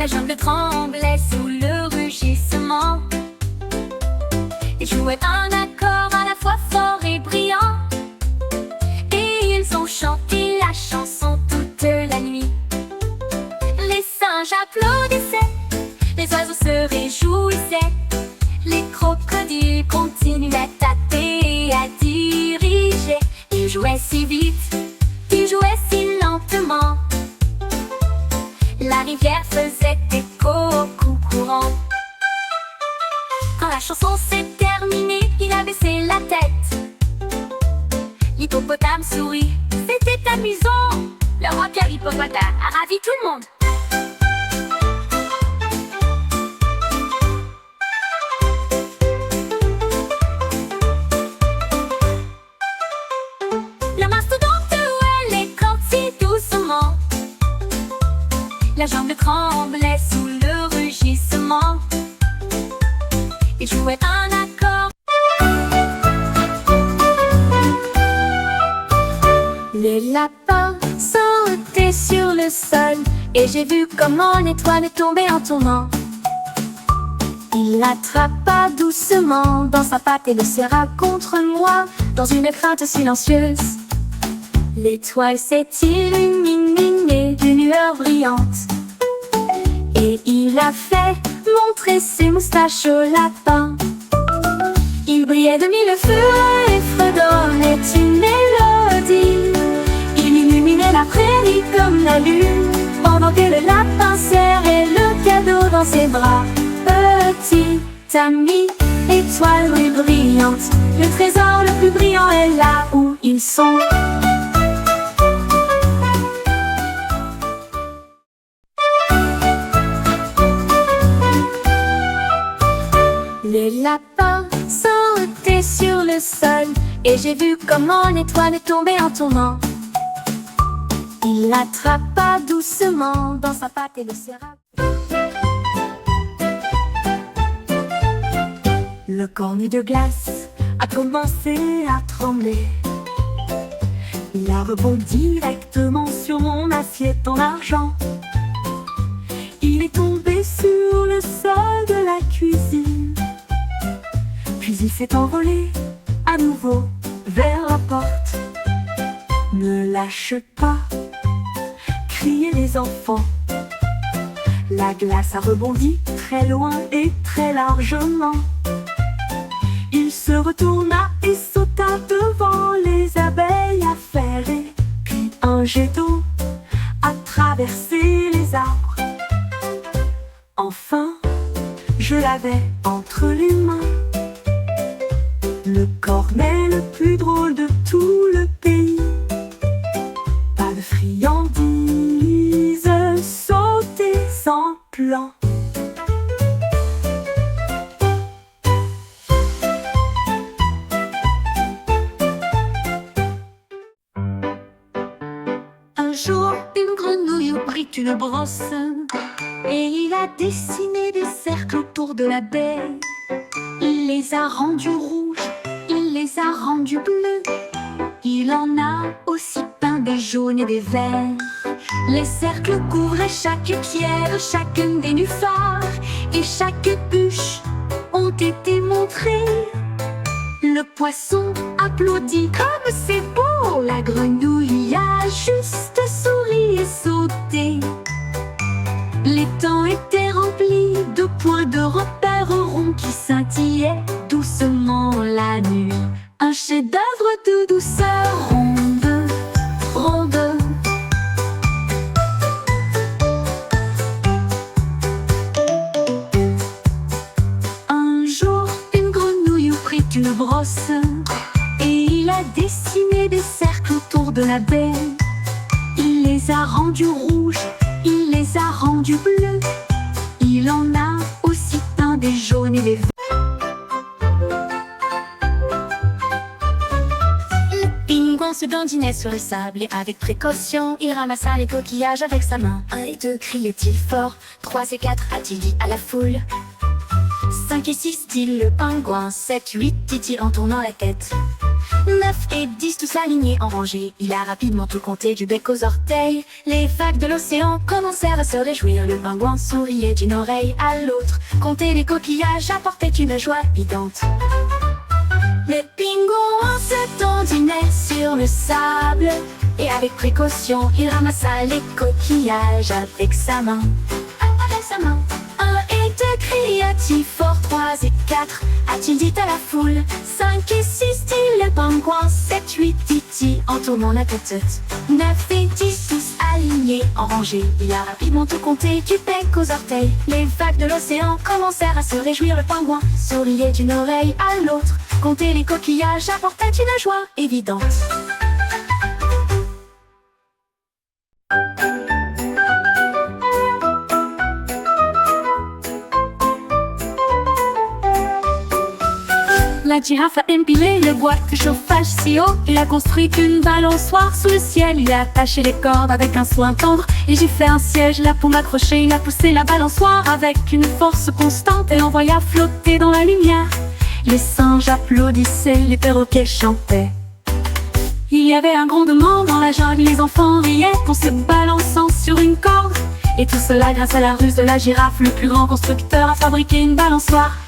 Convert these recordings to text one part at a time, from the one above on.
La jungle tremblait sous le rugissement. Ils jouaient un accord à la fois fort et brillant, et ils ont chanté la chanson toute la nuit. Les singes applaudissaient, les oiseaux se réjouissaient, les crocodiles continuaient à tâter et à diriger. Ils jouaient si vite, ils jouaient si lentement. La rivière faisait écho au coup courant. Quand la chanson s'est terminée, il a baissé la tête. L'hippopotame sourit, c'était amusant. Le roi Pierre Hippopotame a ravi tout le monde. La mastodonte elle éclate si doucement. La jungle tremblait sous le rugissement. Ils jouaient un accord. Les lapins sautaient sur le sol, et j'ai vu comment l'étoile est tombée en tournant. Il l'attrapa doucement dans sa patte et le serra contre moi, dans une crainte silencieuse. L'étoile s'est illuminée d'une lueur brillante, et il a fait montrer ses moustaches au lapin. Il brillait de mille feux et fredonnait une mélodie. Il illuminait la prairie comme la lune, pendant que le lapin serrait le cadeau dans ses bras. Petit ami, étoile brillante, le trésor le plus brillant est là où ils sont. Les lapins sautaient sur le sol, et j'ai vu comment l'étoile est tombée en tournant. Il l'attrapa doucement dans sa patte et le serra. Le cornu de glace a commencé à trembler. Il a rebondi directement sur mon assiette en argent. Il est tombé sur le sol de la cuisine. Puis il s'est envolé à nouveau vers la porte. Ne lâche pas, criaient les enfants. La glace a rebondi très loin et très largement. Il se retourna et sauta devant les abeilles affairées. Puis un jet d'eau a traversé les arbres. Enfin, je l'avais entre les mains. Le cornet le plus drôle de tout le pays. Pas de friandises, sauter sans plan. Un jour, une grenouille prit une brosse et il a dessiné des cercles autour de la baie. Il les a rendus rouges, il les a rendus bleus. Il en a aussi peint des jaunes et des verts. Les cercles couvraient chaque pierre, chacun des nénuphars, et chaque bûche ont été montrées. Le poisson applaudit comme c'est beau. La grenouille a juste souri et sauté. Les temps étaient remplis de points de repère ronds qui scintillaient doucement la nuit. Un chef-d'œuvre de douceur ronde, ronde. Un jour, une grenouille prit une brosse et il a dessiné des cercles autour de la baie. Il les a rendus rouges, il les a rendus bleus. Il en a aussi peint des jaunes et des verts. Le pingouin se dandinait sur le sable et avec précaution, il ramassa les coquillages avec sa main. 1 et 2, criait-il fort. 3 et 4, a-t-il dit à la foule. 5 et 6, dit le pingouin. 7, 8, dit-il en tournant la tête. 9 et 10 tous alignés en rangée. Il a rapidement tout compté du bec aux orteils. Les vagues de l'océan commencèrent à se réjouir. Le pingouin souriait d'une oreille à l'autre. Compter les coquillages apportait une joie évidente. Le pingouin se dandinait sur le sable. Et avec précaution, il ramassa les coquillages avec sa main. Avec sa main. 1 et 2 cria-t-il fort, 3 et 4 a-t-il dit à la foule. 5 et 6 dit le pingouin, 7, 8 dit-il en tournant la tête. 9 et 10 tous alignés en rangée. Il a rapidement tout compté du bec aux orteils. Les vagues de l'océan commencèrent à se réjouir. Le pingouin souriait d'une oreille à l'autre. Compter les coquillages apportait une joie évidente. La girafe a empilé le bois de chauffage si haut. Il a construit une balançoire sous le ciel. Il a attaché les cordes avec un soin tendre. Et j'ai fait un siège là pour m'accrocher. Il a poussé la balançoire avec une force constante et l'envoya flotter dans la lumière. Les singes applaudissaient, les perroquets chantaient. Il y avait un grondement dans la jungle. Les enfants riaient en se balançant sur une corde. Et tout cela grâce à la ruse de la girafe. Le plus grand constructeur a fabriqué une balançoire.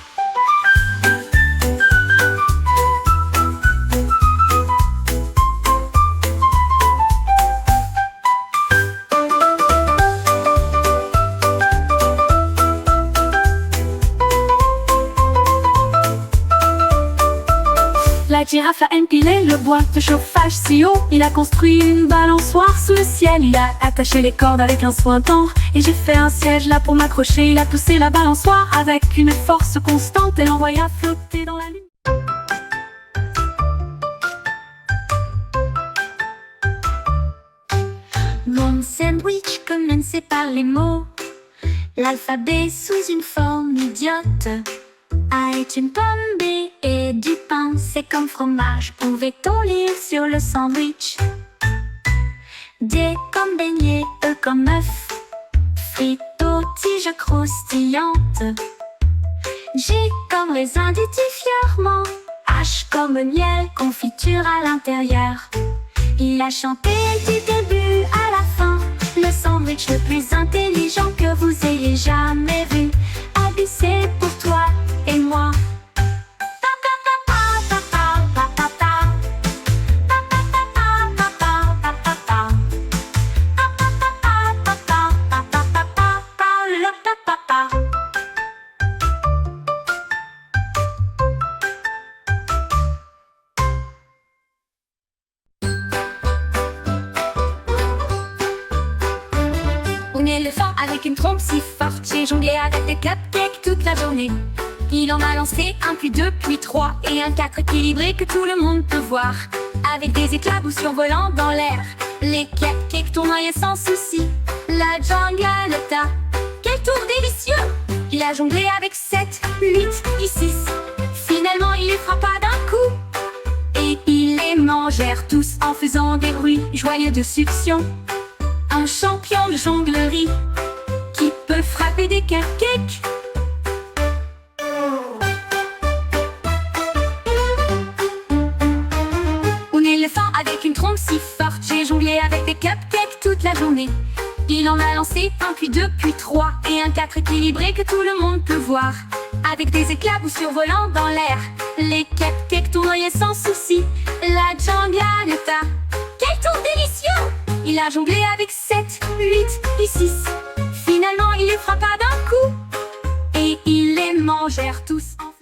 La girafe a empilé le bois de chauffage si haut. Il a construit une balançoire sous le ciel. Il a attaché les cordes avec un soin tendre. Et j'ai fait un siège là pour m'accrocher. Il a poussé la balançoire avec une force constante et l'envoya flotter dans la lune. Mon sandwich commençait par les mots. L'alphabet sous une forme idiote. A est une pomme, B et du pain, c'est comme fromage, pouvait-on lire sur le sandwich. D comme beignet, E comme œuf, frites aux tiges croustillantes. G comme raisin, dit-il fièrement, H comme miel, confiture à l'intérieur. Il a chanté du début à la fin, le sandwich le plus intelligent que vous ayez jamais vu. A, B, C pour toi et moi. Un éléphant avec une trompe si forte, j'ai jonglé avec des cupcakes toute la journée. Il en a lancé un, puis 2, puis 3 et un 4 équilibré que tout le monde peut voir. Avec des éclaboussures survolant dans l'air, les cupcakes tournoyaient sans souci. La jungle à l'état, quel tour délicieux! Il a jonglé avec 7, 8 et 6. Finalement il les frappa d'un coup. Et ils les mangèrent tous en faisant des bruits joyeux de succion. Un champion de jonglerie qui peut frapper des cupcakes. Un éléphant avec une trompe si forte, j'ai jonglé avec des cupcakes toute la journée. Il en a lancé un, puis 2, puis 3 et un 4 équilibré que tout le monde peut voir. Avec des éclaboussures survolant dans l'air, les cupcakes tournoyaient sans souci. La jungle à l'état, quel tour délicieux! Il a jonglé avec 7, 8 et 6. Finalement il les frappa d'un